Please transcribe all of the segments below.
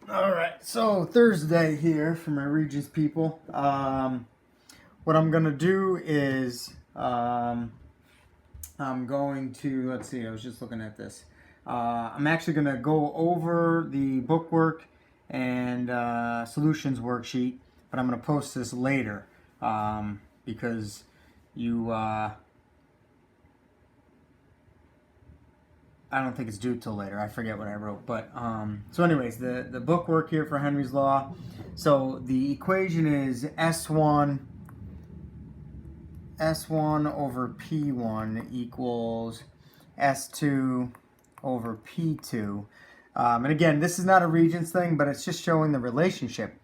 All right, so Thursday here for my Regents people. What I'm gonna do is I'm going to, let's see, I was just looking at this. I'm actually gonna go over the bookwork and solutions worksheet, but I'm gonna post this later because you. I don't think it's due till later. I forget what I wrote. But so anyways, the book work here for Henry's Law. So the equation is S1 over P1 equals S2 over P2. And again, this is not a Regents thing, but it's just showing the relationship,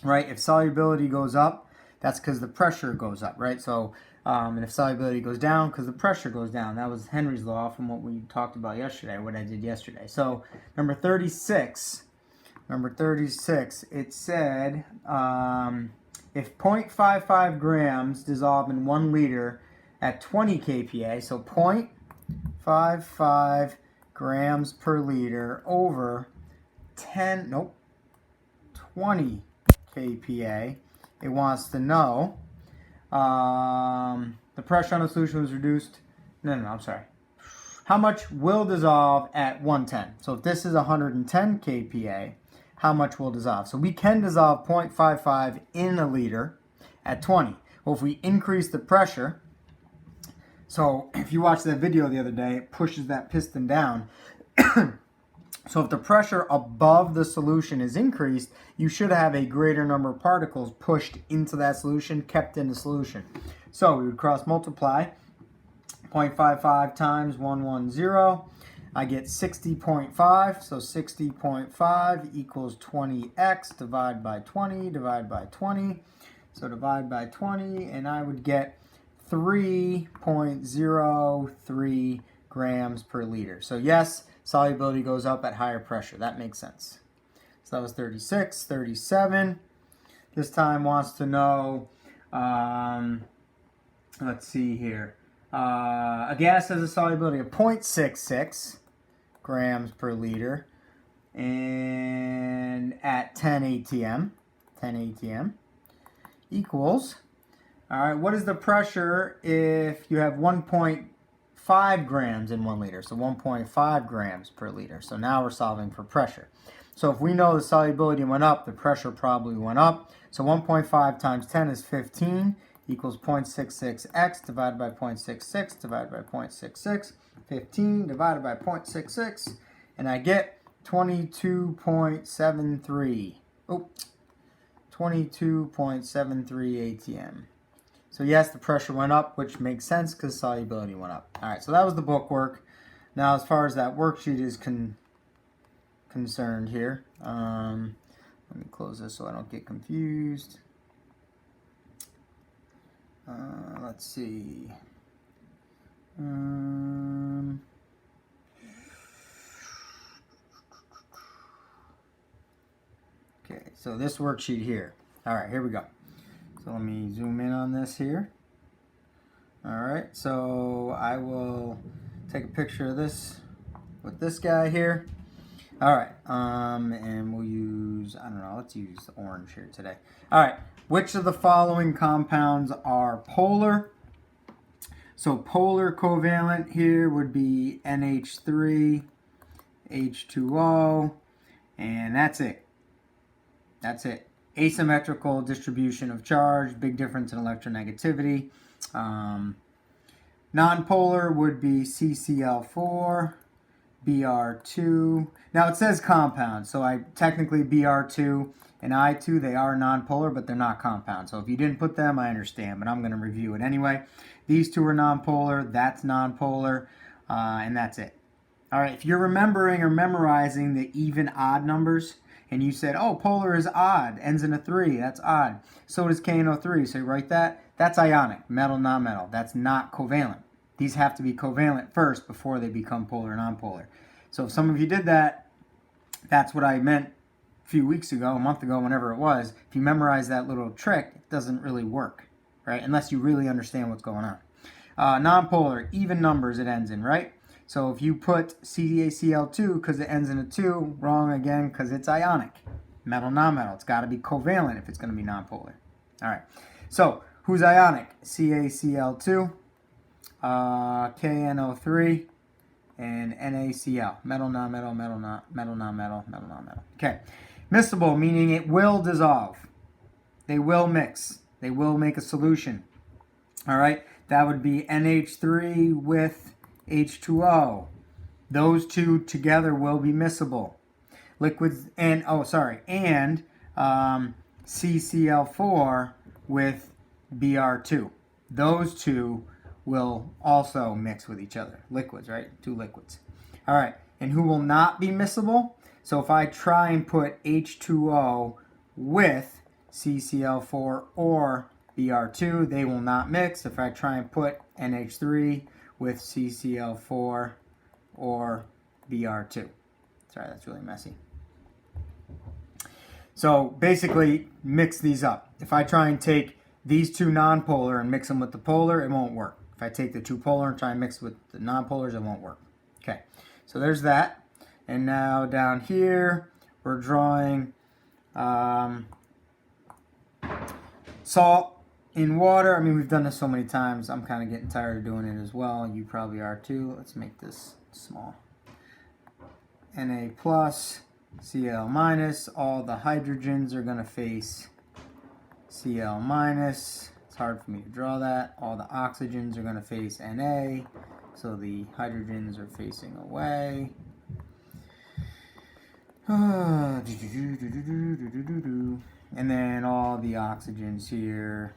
right? If solubility goes up, that's because the pressure goes up, right? So, and if solubility goes down, because the pressure goes down. That was Henry's law from what we talked about yesterday, what I did yesterday. So, number 36, it said if 0.55 grams dissolve in 1 liter at 20 kPa, so 0.55 grams per liter over 20 kPa, it wants to know the pressure on the solution was reduced. I'm sorry. How much will dissolve at 110? So if this is 110 kPa, how much will dissolve? So we can dissolve 0.55 in a liter at 20. Well, if we increase the pressure, so if you watched that video the other day, it pushes that piston down. So if the pressure above the solution is increased, you should have a greater number of particles pushed into that solution, kept in the solution. So we would cross multiply 0.55 times 110. I get 60.5, so 60.5 equals 20x divided by 20 divided by 20. So divide by 20, and I would get 3.03 grams per liter. So yes, solubility goes up at higher pressure. That makes sense. So that was 36. 37. This time wants to know, let's see here. A gas has a solubility of 0.66 grams per liter and at 10 atm equals, all right, what is the pressure if you have 1.5 grams in 1 liter? So 1.5 grams per liter. So now we're solving for pressure. So if we know the solubility went up, the pressure probably went up. So 1.5 times 10 is 15 equals 0.66x divided by 0.66 divided by 0.66. 15 divided by 0.66, and I get 22.73. Oh, 22.73 atm. So yes, the pressure went up, which makes sense because solubility went up. All right, so that was the book work. Now, as far as that worksheet is concerned here, let me close this so I don't get confused. Let's see. Okay, so this worksheet here. All right, here we go. So let me zoom in on this here. All right, so I will take a picture of this with this guy here. All right, and we'll use, I don't know, let's use the orange here today. All right, which of the following compounds are polar? So polar covalent here would be NH3, H2O, and that's it. That's it. Asymmetrical distribution of charge, big difference in electronegativity. Nonpolar would be CCl4, Br2. Now it says compound, so I technically Br2 and I2, they are nonpolar, but they're not compound. So if you didn't put them, I understand, but I'm going to review it anyway. These two are nonpolar, that's nonpolar, and that's it. All right, if you're remembering or memorizing the even odd numbers, and you said, oh, polar is odd, ends in a 3, that's odd. So does KNO3, so you write that. That's ionic, metal, nonmetal. That's not covalent. These have to be covalent first before they become polar or nonpolar. So if some of you did that, that's what I meant a few weeks ago, a month ago, whenever it was. If you memorize that little trick, it doesn't really work, right? Unless you really understand what's going on. Nonpolar, even numbers it ends in, right? So if you put CaCl2 because it ends in a 2, wrong again because it's ionic. Metal, nonmetal. It's got to be covalent if it's going to be nonpolar. All right. So who's ionic? CaCl2, KNO3, and NaCl. Metal, nonmetal, metal, nonmetal, metal, nonmetal. Okay. Miscible, meaning it will dissolve. They will mix. They will make a solution. All right. That would be NH3 with H2O. Those two together will be miscible. Liquids and CCl4 with Br2. Those two will also mix with each other. Liquids, right? Two liquids. All right. And who will not be miscible? So if I try and put H2O with CCl4 or Br2, they will not mix. If I try and put NH3 with CCl4 or Br2. Sorry, that's really messy. So basically, mix these up. If I try and take these two nonpolar and mix them with the polar, it won't work. If I take the two polar and try and mix with the nonpolars, it won't work. Okay, so there's that. And now down here, we're drawing salt in water. I mean, we've done this so many times. I'm kind of getting tired of doing it as well. You probably are too. Let's make this small. Na plus, Cl minus. All the hydrogens are going to face Cl minus. It's hard for me to draw that. All the oxygens are going to face Na. So the hydrogens are facing away. And then all the oxygens here.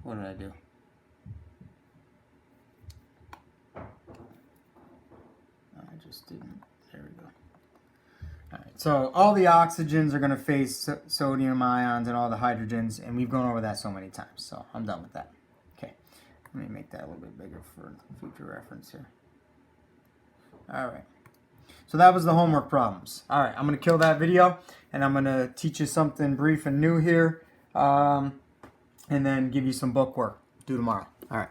What did I do? I just didn't. There we go. All right. So all the oxygens are going to face sodium ions and all the hydrogens, and we've gone over that so many times. So I'm done with that. Okay. Let me make that a little bit bigger for future reference here. All right. So that was the homework problems. All right. I'm going to kill that video, and I'm going to teach you something brief and new here, and then give you some book work due tomorrow. All right.